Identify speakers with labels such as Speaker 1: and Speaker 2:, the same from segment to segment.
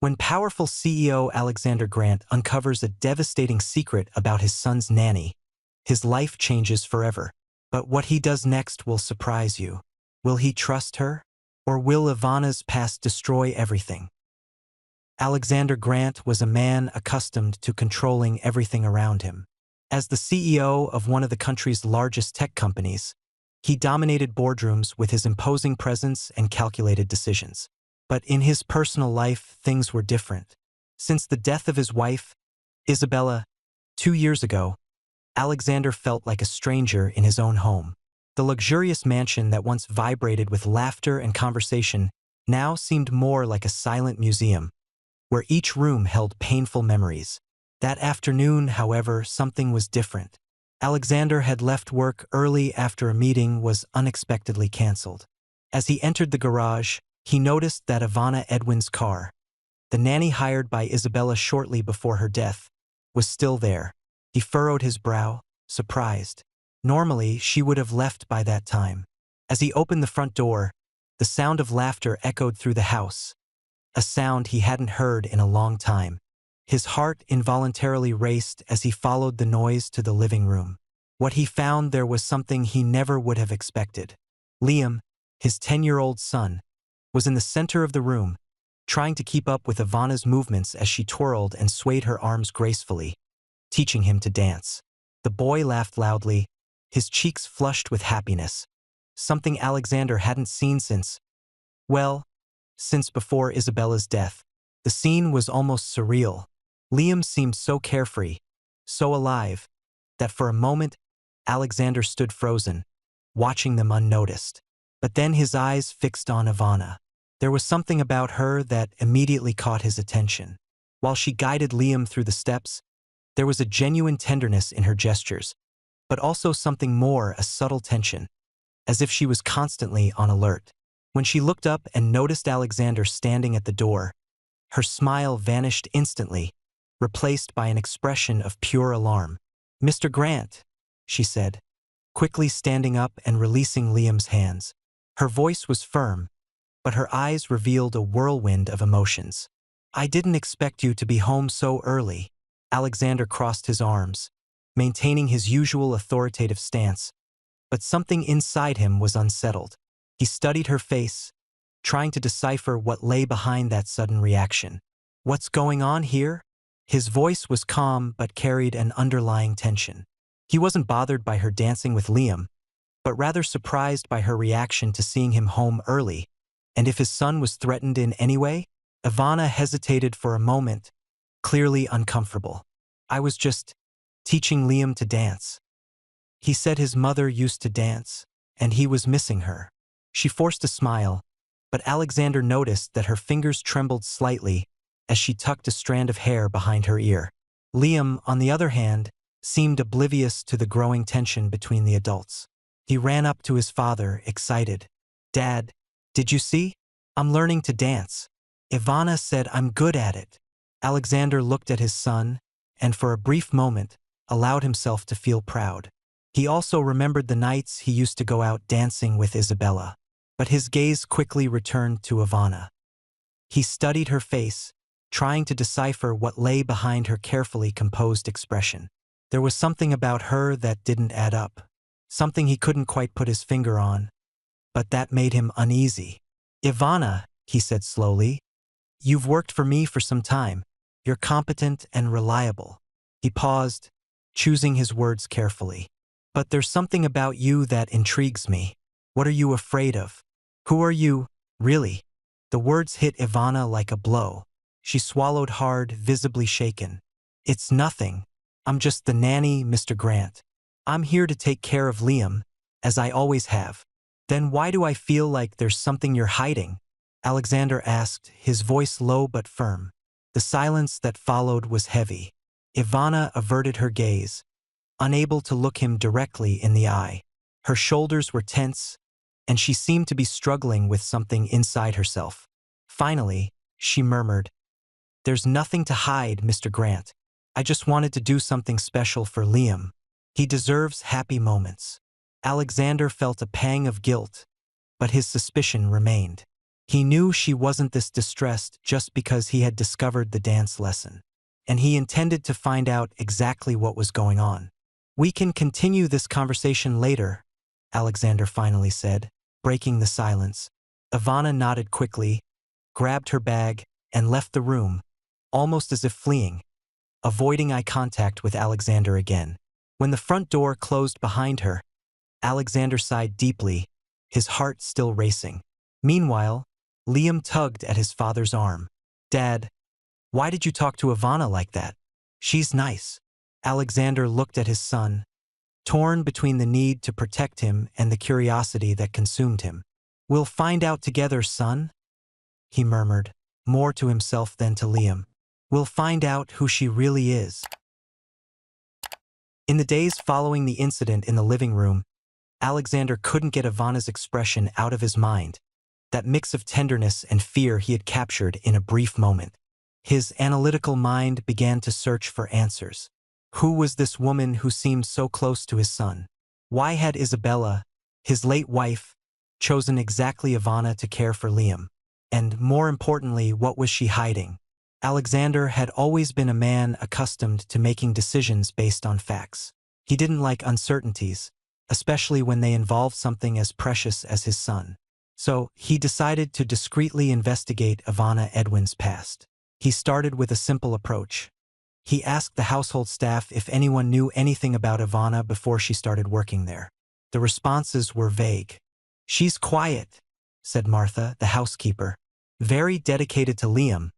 Speaker 1: When powerful CEO Alexander Grant uncovers a devastating secret about his son's nanny, his life changes forever. But what he does next will surprise you. Will he trust her? Or will Ivana's past destroy everything? Alexander Grant was a man accustomed to controlling everything around him. As the CEO of one of the country's largest tech companies, he dominated boardrooms with his imposing presence and calculated decisions. But in his personal life, things were different. Since the death of his wife, Isabella, 2 years ago, Alexander felt like a stranger in his own home. The luxurious mansion that once vibrated with laughter and conversation now seemed more like a silent museum, where each room held painful memories. That afternoon, however, something was different. Alexander had left work early after a meeting was unexpectedly canceled. As he entered the garage, he noticed that Ivana Edwin's car, the nanny hired by Isabella shortly before her death, was still there. He furrowed his brow, surprised. Normally, she would have left by that time. As he opened the front door, the sound of laughter echoed through the house, a sound he hadn't heard in a long time. His heart involuntarily raced as he followed the noise to the living room. What he found there was something he never would have expected. Liam, his 10-year-old son, was in the center of the room, trying to keep up with Ivana's movements as she twirled and swayed her arms gracefully, teaching him to dance. The boy laughed loudly, his cheeks flushed with happiness, something Alexander hadn't seen since before Isabella's death. The scene was almost surreal. Liam seemed so carefree, so alive, that for a moment, Alexander stood frozen, watching them unnoticed. But then his eyes fixed on Ivana. There was something about her that immediately caught his attention. While she guided Liam through the steps, there was a genuine tenderness in her gestures, but also something more, a subtle tension, as if she was constantly on alert. When she looked up and noticed Alexander standing at the door, her smile vanished instantly, replaced by an expression of pure alarm. "Mr. Grant," she said, quickly standing up and releasing Liam's hands. Her voice was firm, but her eyes revealed a whirlwind of emotions. "I didn't expect you to be home so early." Alexander crossed his arms, maintaining his usual authoritative stance, but something inside him was unsettled. He studied her face, trying to decipher what lay behind that sudden reaction. "What's going on here?" His voice was calm but carried an underlying tension. He wasn't bothered by her dancing with Liam, but rather surprised by her reaction to seeing him home early, and if his son was threatened in any way. Ivana hesitated for a moment, clearly uncomfortable. "I was just teaching Liam to dance. He said his mother used to dance, and he was missing her." She forced a smile, but Alexander noticed that her fingers trembled slightly as she tucked a strand of hair behind her ear. Liam, on the other hand, seemed oblivious to the growing tension between the adults. He ran up to his father, excited. "Dad, did you see? I'm learning to dance. Ivana said I'm good at it." Alexander looked at his son, and for a brief moment, allowed himself to feel proud. He also remembered the nights he used to go out dancing with Isabella. But his gaze quickly returned to Ivana. He studied her face, trying to decipher what lay behind her carefully composed expression. There was something about her that didn't add up, something he couldn't quite put his finger on, but that made him uneasy. "Ivana," he said slowly, "you've worked for me for some time. You're competent and reliable." He paused, choosing his words carefully. "But there's something about you that intrigues me. What are you afraid of? Who are you, really?" The words hit Ivana like a blow. She swallowed hard, visibly shaken. "It's nothing. I'm just the nanny, Mr. Grant. I'm here to take care of Liam, as I always have." "Then why do I feel like there's something you're hiding?" Alexander asked, his voice low but firm. The silence that followed was heavy. Ivana averted her gaze, unable to look him directly in the eye. Her shoulders were tense, and she seemed to be struggling with something inside herself. Finally, she murmured, "There's nothing to hide, Mr. Grant. I just wanted to do something special for Liam. He deserves happy moments." Alexander felt a pang of guilt, but his suspicion remained. He knew she wasn't this distressed just because he had discovered the dance lesson. And he intended to find out exactly what was going on. "We can continue this conversation later," Alexander finally said, breaking the silence. Ivana nodded quickly, grabbed her bag, and left the room, almost as if fleeing, avoiding eye contact with Alexander again. When the front door closed behind her, Alexander sighed deeply, his heart still racing. Meanwhile, Liam tugged at his father's arm. "Dad, why did you talk to Ivana like that? She's nice." Alexander looked at his son, torn between the need to protect him and the curiosity that consumed him. "We'll find out together, son," he murmured, more to himself than to Liam. "We'll find out who she really is." In the days following the incident in the living room, Alexander couldn't get Ivana's expression out of his mind, that mix of tenderness and fear he had captured in a brief moment. His analytical mind began to search for answers. Who was this woman who seemed so close to his son? Why had Isabella, his late wife, chosen exactly Ivana to care for Liam? And more importantly, what was she hiding? Alexander had always been a man accustomed to making decisions based on facts. He didn't like uncertainties, especially when they involved something as precious as his son. So he decided to discreetly investigate Ivana Edwin's past. He started with a simple approach. He asked the household staff if anyone knew anything about Ivana before she started working there. The responses were vague. "She's quiet," said Martha, the housekeeper, "very dedicated to Liam,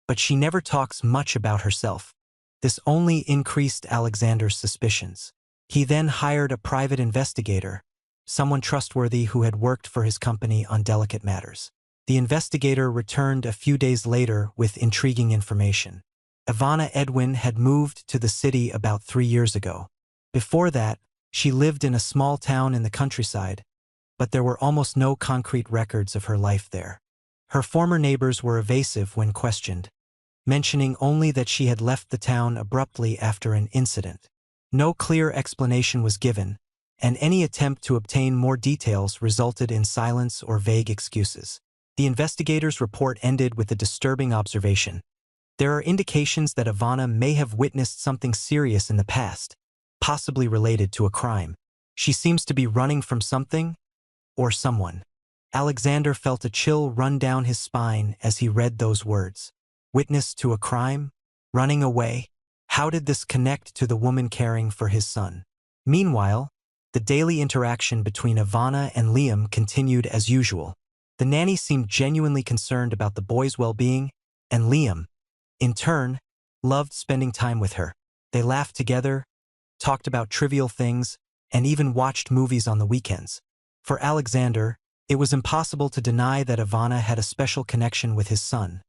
Speaker 1: but she never talks much about herself." This only increased Alexander's suspicions. He then hired a private investigator, someone trustworthy who had worked for his company on delicate matters. The investigator returned a few days later with intriguing information. Ivana Edwin had moved to the city about 3 years ago. Before that, she lived in a small town in the countryside, but there were almost no concrete records of her life there. Her former neighbors were evasive when questioned, mentioning only that she had left the town abruptly after an incident. No clear explanation was given, and any attempt to obtain more details resulted in silence or vague excuses. The investigator's report ended with a disturbing observation. There are indications that Ivana may have witnessed something serious in the past, possibly related to a crime. She seems to be running from something or someone. Alexander felt a chill run down his spine as he read those words. Witness to a crime? Running away? How did this connect to the woman caring for his son? Meanwhile, the daily interaction between Ivana and Liam continued as usual. The nanny seemed genuinely concerned about the boy's well-being, and Liam, in turn, loved spending time with her. They laughed together, talked about trivial things, and even watched movies on the weekends. For Alexander, it was impossible to deny that Ivana had a special connection with his son,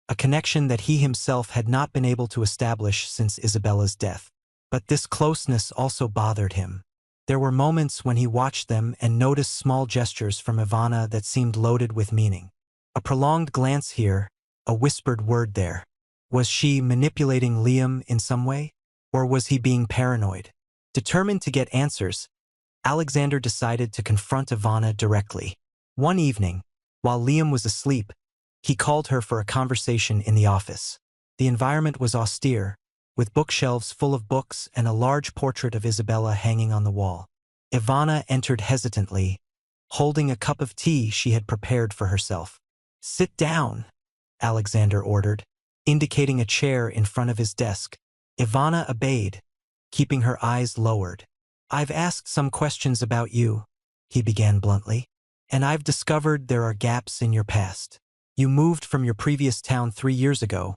Speaker 1: a connection that he himself had not been able to establish since Isabella's death. But this closeness also bothered him. There were moments when he watched them and noticed small gestures from Ivana that seemed loaded with meaning. A prolonged glance here, a whispered word there. Was she manipulating Liam in some way? Or was he being paranoid? Determined to get answers, Alexander decided to confront Ivana directly. One evening, while Liam was asleep, he called her for a conversation in the office. The environment was austere, with bookshelves full of books and a large portrait of Isabella hanging on the wall. Ivana entered hesitantly, holding a cup of tea she had prepared for herself. "Sit down," Alexander ordered, indicating a chair in front of his desk. Ivana obeyed, keeping her eyes lowered. "I've asked some questions about you," he began bluntly, "and I've discovered there are gaps in your past. You moved from your previous town 3 years ago,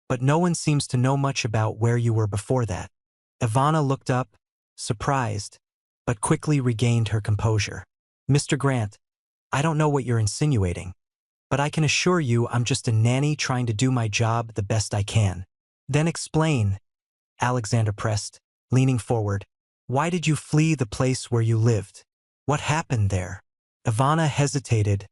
Speaker 1: but no one seems to know much about where you were before that." Ivana looked up, surprised, but quickly regained her composure. "Mr. Grant, I don't know what you're insinuating, but I can assure you I'm just a nanny trying to do my job the best I can." "Then explain," Alexander pressed, leaning forward. "Why did you flee the place where you lived? What happened there?" Ivana hesitated,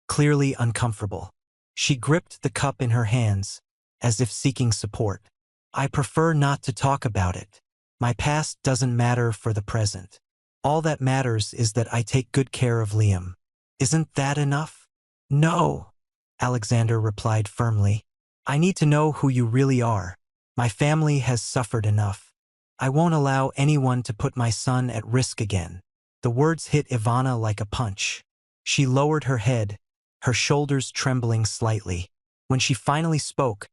Speaker 1: clearly uncomfortable. She gripped the cup in her hands, as if seeking support. "I prefer not to talk about it. My past doesn't matter for the present. All that matters is that I take good care of Liam. Isn't that enough?" "No," Alexander replied firmly. I need to know who you really are. My family has suffered enough. I won't allow anyone to put my son at risk again. The words hit Ivana like a punch. She lowered her head, her shoulders trembling slightly. When she finally spoke,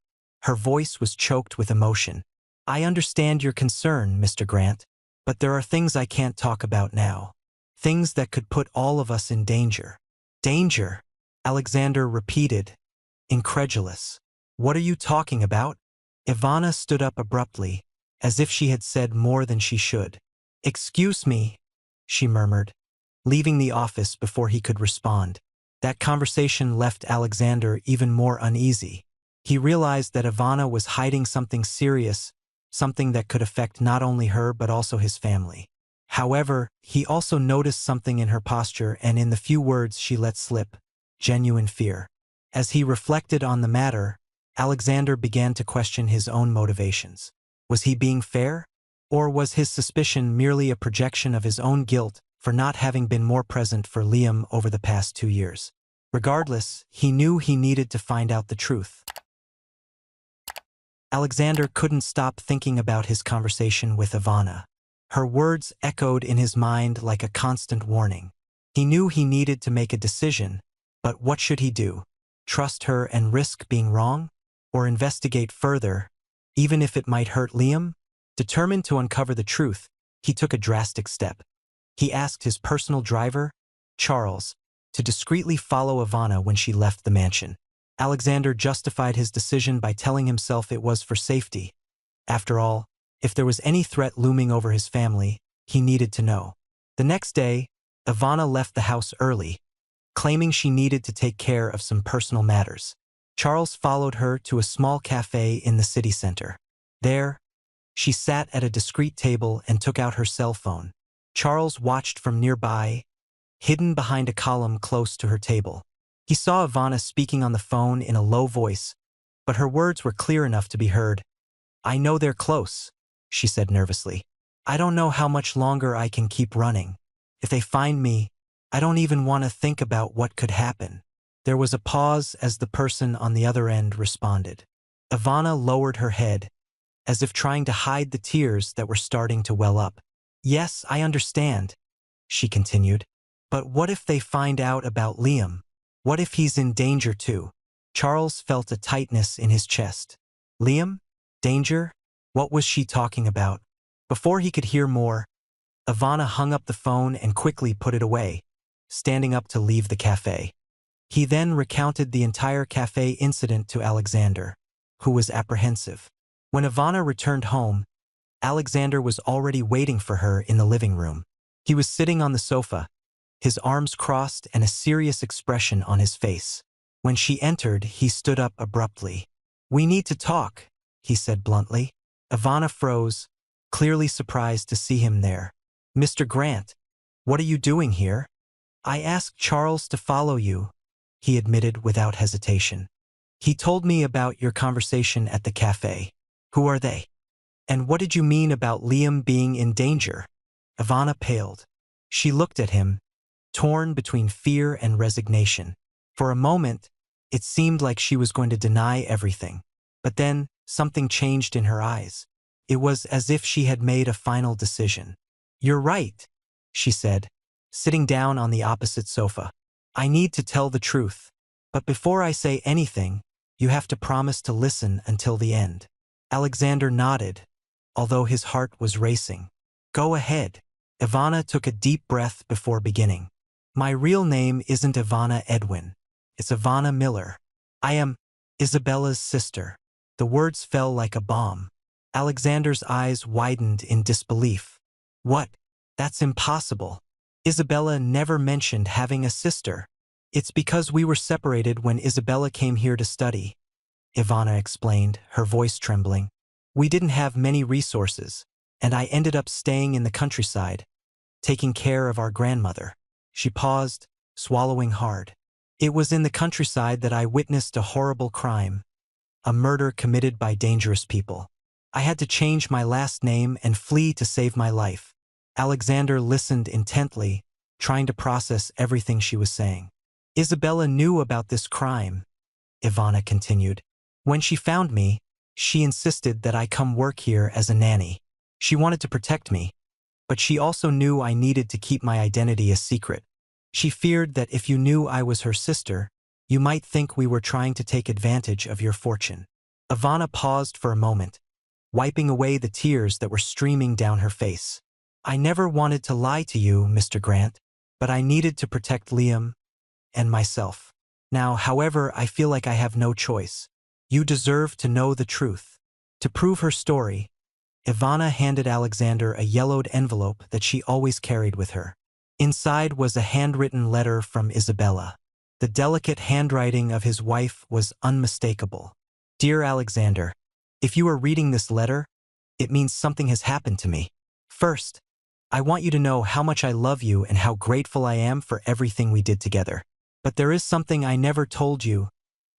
Speaker 1: her voice was choked with emotion. I understand your concern, Mr. Grant, but there are things I can't talk about now. Things that could put all of us in danger. Danger? Alexander repeated, incredulous. What are you talking about? Ivana stood up abruptly, as if she had said more than she should. Excuse me, she murmured, leaving the office before he could respond. That conversation left Alexander even more uneasy. He realized that Ivana was hiding something serious, something that could affect not only her but also his family. However, he also noticed something in her posture and in the few words she let slip, genuine fear. As he reflected on the matter, Alexander began to question his own motivations. Was he being fair? Or was his suspicion merely a projection of his own guilt for not having been more present for Liam over the past 2 years? Regardless, he knew he needed to find out the truth. Alexander couldn't stop thinking about his conversation with Ivana. Her words echoed in his mind like a constant warning. He knew he needed to make a decision, but what should he do? Trust her and risk being wrong? Or investigate further, even if it might hurt Liam? Determined to uncover the truth, he took a drastic step. He asked his personal driver, Charles, to discreetly follow Ivana when she left the mansion. Alexander justified his decision by telling himself it was for safety. After all, if there was any threat looming over his family, he needed to know. The next day, Ivana left the house early, claiming she needed to take care of some personal matters. Charles followed her to a small cafe in the city center. There, she sat at a discreet table and took out her cell phone. Charles watched from nearby, hidden behind a column close to her table. He saw Ivana speaking on the phone in a low voice, but her words were clear enough to be heard. I know they're close, she said nervously. I don't know how much longer I can keep running. If they find me, I don't even want to think about what could happen. There was a pause as the person on the other end responded. Ivana lowered her head, as if trying to hide the tears that were starting to well up. Yes, I understand, she continued. But what if they find out about Liam? What if he's in danger too? Charles felt a tightness in his chest. Liam? Danger? What was she talking about? Before he could hear more, Ivana hung up the phone and quickly put it away, standing up to leave the cafe. He then recounted the entire cafe incident to Alexander, who was apprehensive. When Ivana returned home, Alexander was already waiting for her in the living room. He was sitting on the sofa, his arms crossed and a serious expression on his face. When she entered, he stood up abruptly. We need to talk, he said bluntly. Ivana froze, clearly surprised to see him there. Mr. Grant, what are you doing here? I asked Charles to follow you, he admitted without hesitation. He told me about your conversation at the cafe. Who are they? And what did you mean about Liam being in danger? Ivana paled. She looked at him, torn between fear and resignation. For a moment, it seemed like she was going to deny everything. But then, something changed in her eyes. It was as if she had made a final decision. You're right, she said, sitting down on the opposite sofa. I need to tell the truth. But before I say anything, you have to promise to listen until the end. Alexander nodded, although his heart was racing. Go ahead. Ivana took a deep breath before beginning. My real name isn't Ivana Edwin. It's Ivana Miller. I am Isabella's sister. The words fell like a bomb. Alexander's eyes widened in disbelief. What? That's impossible. Isabella never mentioned having a sister. It's because we were separated when Isabella came here to study, Ivana explained, her voice trembling. We didn't have many resources, and I ended up staying in the countryside, taking care of our grandmother. She paused, swallowing hard. It was in the countryside that I witnessed a horrible crime, a murder committed by dangerous people. I had to change my last name and flee to save my life. Alexander listened intently, trying to process everything she was saying. Isabella knew about this crime, Ivana continued. When she found me, she insisted that I come work here as a nanny. She wanted to protect me, but she also knew I needed to keep my identity a secret. She feared that if you knew I was her sister, you might think we were trying to take advantage of your fortune. Ivana paused for a moment, wiping away the tears that were streaming down her face. I never wanted to lie to you, Mr. Grant, but I needed to protect Liam and myself. Now, however, I feel like I have no choice. You deserve to know the truth. To prove her story, Ivana handed Alexander a yellowed envelope that she always carried with her. Inside was a handwritten letter from Isabella. The delicate handwriting of his wife was unmistakable. Dear Alexander, if you are reading this letter, it means something has happened to me. First, I want you to know how much I love you and how grateful I am for everything we did together. But there is something I never told you,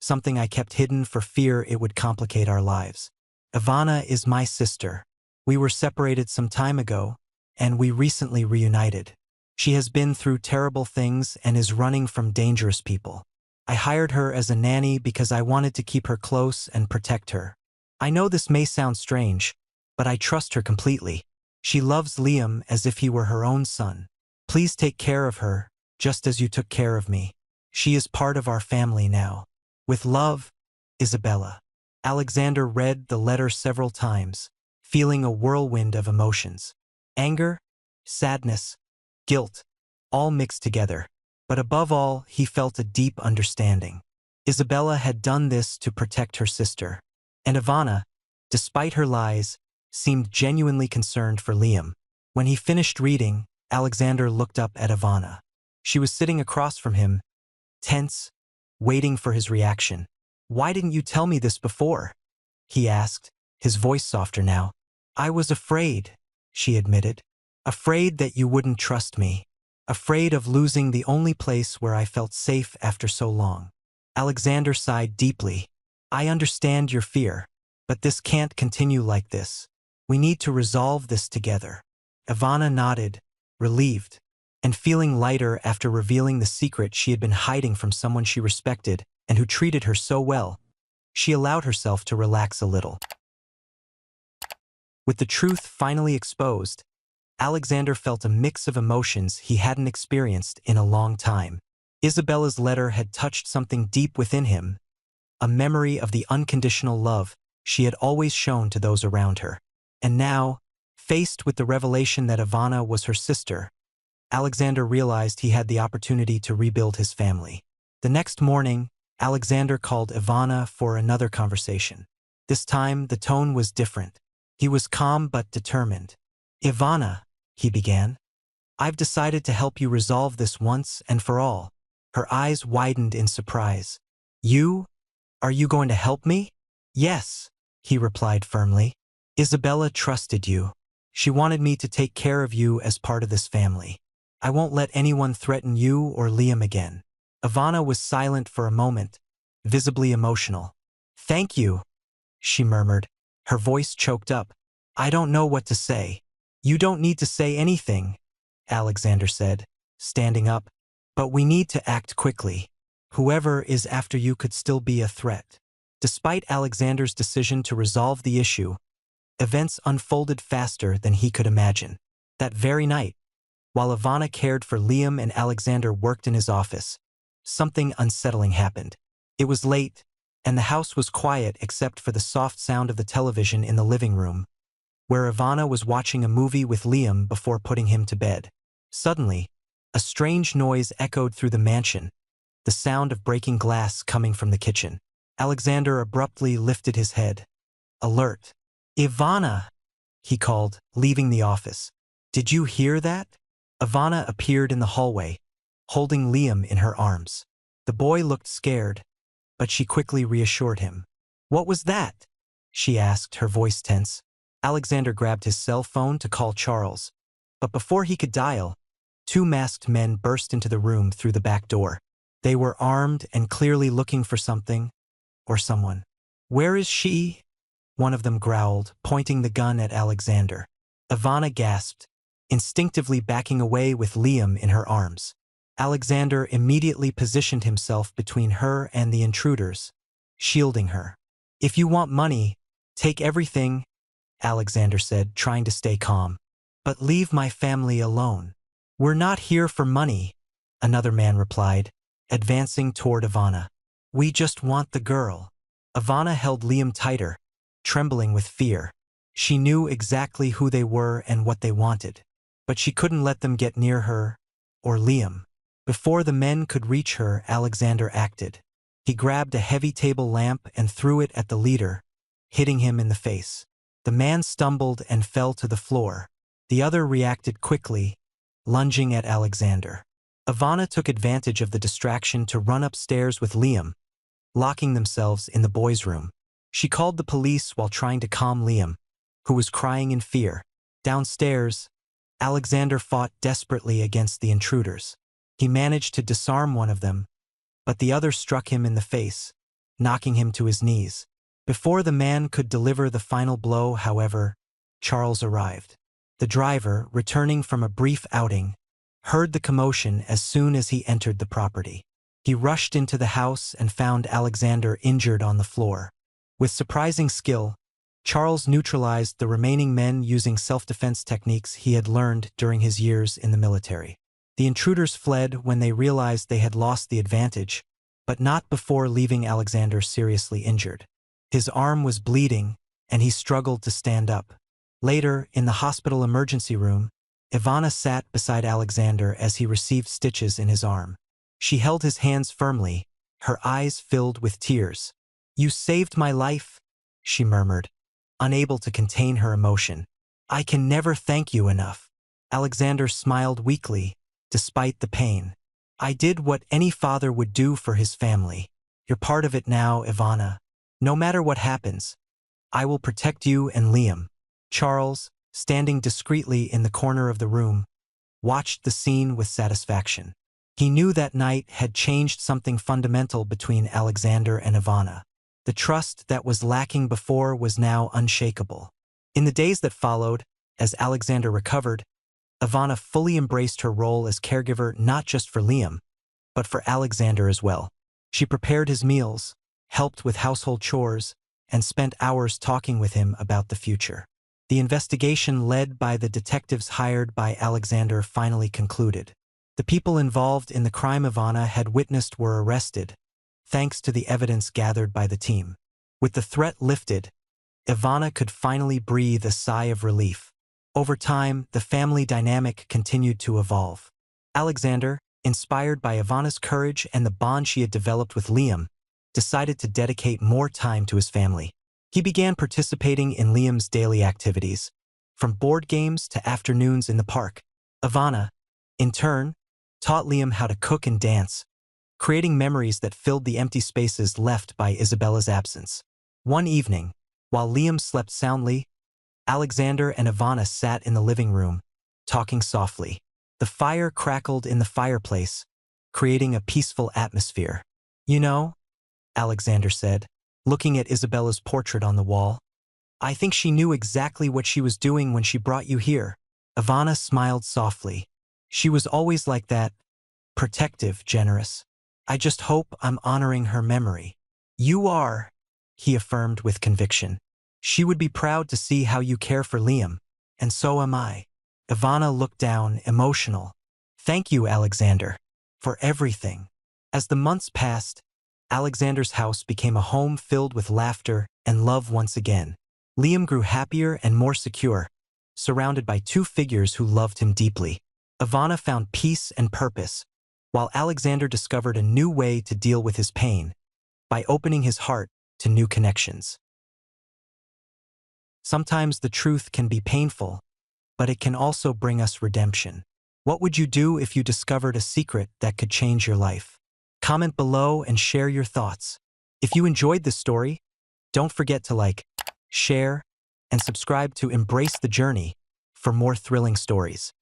Speaker 1: something I kept hidden for fear it would complicate our lives. Ivana is my sister. We were separated some time ago, and we recently reunited. She has been through terrible things and is running from dangerous people. I hired her as a nanny because I wanted to keep her close and protect her. I know this may sound strange, but I trust her completely. She loves Liam as if he were her own son. Please take care of her, just as you took care of me. She is part of our family now. With love, Isabella. Alexander read the letter several times, feeling a whirlwind of emotions. Anger, sadness, guilt, all mixed together. But above all, he felt a deep understanding. Isabella had done this to protect her sister. And Ivana, despite her lies, seemed genuinely concerned for Liam. When he finished reading, Alexander looked up at Ivana. She was sitting across from him, tense, waiting for his reaction. Why didn't you tell me this before? He asked, his voice softer now. I was afraid, she admitted. Afraid that you wouldn't trust me. Afraid of losing the only place where I felt safe after so long. Alexander sighed deeply. I understand your fear, but this can't continue like this. We need to resolve this together. Ivana nodded, relieved, and feeling lighter after revealing the secret she had been hiding from someone she respected and who treated her so well. She allowed herself to relax a little. With the truth finally exposed, Alexander felt a mix of emotions he hadn't experienced in a long time. Isabella's letter had touched something deep within him, a memory of the unconditional love she had always shown to those around her. And now, faced with the revelation that Ivana was her sister, Alexander realized he had the opportunity to rebuild his family. The next morning, Alexander called Ivana for another conversation. This time, the tone was different. He was calm but determined. Ivana, he began, I've decided to help you resolve this once and for all. Her eyes widened in surprise. You? Are you going to help me? Yes, he replied firmly. Isabella trusted you. She wanted me to take care of you as part of this family. I won't let anyone threaten you or Liam again. Ivana was silent for a moment, visibly emotional. Thank you, she murmured, her voice choked up. I don't know what to say. You don't need to say anything, Alexander said, standing up. But we need to act quickly. Whoever is after you could still be a threat. Despite Alexander's decision to resolve the issue, events unfolded faster than he could imagine. That very night, while Ivana cared for Liam and Alexander worked in his office, something unsettling happened. It was late, and the house was quiet except for the soft sound of the television in the living room, where Ivana was watching a movie with Liam before putting him to bed. Suddenly, a strange noise echoed through the mansion, the sound of breaking glass coming from the kitchen. Alexander abruptly lifted his head, alert. Ivana, he called, leaving the office. Did you hear that? Ivana appeared in the hallway, holding Liam in her arms. The boy looked scared, but she quickly reassured him. What was that? She asked, her voice tense. Alexander grabbed his cell phone to call Charles, but before he could dial, two masked men burst into the room through the back door. They were armed and clearly looking for something or someone. Where is she? One of them growled, pointing the gun at Alexander. Ivana gasped, instinctively backing away with Liam in her arms. Alexander immediately positioned himself between her and the intruders, shielding her. "If you want money, take everything," Alexander said, trying to stay calm. "But leave my family alone." "We're not here for money," another man replied, advancing toward Ivana. "We just want the girl." Ivana held Liam tighter, trembling with fear. She knew exactly who they were and what they wanted, but she couldn't let them get near her or Liam. Before the men could reach her, Alexander acted. He grabbed a heavy table lamp and threw it at the leader, hitting him in the face. The man stumbled and fell to the floor. The other reacted quickly, lunging at Alexander. Ivana took advantage of the distraction to run upstairs with Liam, locking themselves in the boys' room. She called the police while trying to calm Liam, who was crying in fear. Downstairs, Alexander fought desperately against the intruders. He managed to disarm one of them, but the other struck him in the face, knocking him to his knees. Before the man could deliver the final blow, however, Charles arrived. The driver, returning from a brief outing, heard the commotion as soon as he entered the property. He rushed into the house and found Alexander injured on the floor. With surprising skill, Charles neutralized the remaining men using self-defense techniques he had learned during his years in the military. The intruders fled when they realized they had lost the advantage, but not before leaving Alexander seriously injured. His arm was bleeding, and he struggled to stand up. Later, in the hospital emergency room, Ivana sat beside Alexander as he received stitches in his arm. She held his hands firmly, her eyes filled with tears. "You saved my life," she murmured, unable to contain her emotion. "I can never thank you enough." Alexander smiled weakly, despite the pain. "I did what any father would do for his family. You're part of it now, Ivana. No matter what happens, I will protect you and Liam." Charles, standing discreetly in the corner of the room, watched the scene with satisfaction. He knew that night had changed something fundamental between Alexander and Ivana. The trust that was lacking before was now unshakable. In the days that followed, as Alexander recovered, Ivana fully embraced her role as caregiver not just for Liam, but for Alexander as well. She prepared his meals, helped with household chores, and spent hours talking with him about the future. The investigation led by the detectives hired by Alexander finally concluded. The people involved in the crime Ivana had witnessed were arrested, thanks to the evidence gathered by the team. With the threat lifted, Ivana could finally breathe a sigh of relief. Over time, the family dynamic continued to evolve. Alexander, inspired by Ivana's courage and the bond she had developed with Liam, decided to dedicate more time to his family. He began participating in Liam's daily activities, from board games to afternoons in the park. Ivana, in turn, taught Liam how to cook and dance, creating memories that filled the empty spaces left by Isabella's absence. One evening, while Liam slept soundly, Alexander and Ivana sat in the living room, talking softly. The fire crackled in the fireplace, creating a peaceful atmosphere. "You know," Alexander said, looking at Isabella's portrait on the wall, "I think she knew exactly what she was doing when she brought you here." Ivana smiled softly. "She was always like that, protective, generous. I just hope I'm honoring her memory." "You are," he affirmed with conviction. "She would be proud to see how you care for Liam, and so am I." Ivana looked down, emotional. "Thank you, Alexander, for everything." As the months passed, Alexander's house became a home filled with laughter and love once again. Liam grew happier and more secure, surrounded by two figures who loved him deeply. Ivana found peace and purpose, while Alexander discovered a new way to deal with his pain, by opening his heart to new connections. Sometimes the truth can be painful, but it can also bring us redemption. What would you do if you discovered a secret that could change your life? Comment below and share your thoughts. If you enjoyed this story, don't forget to like, share, and subscribe to Embrace the Journey for more thrilling stories.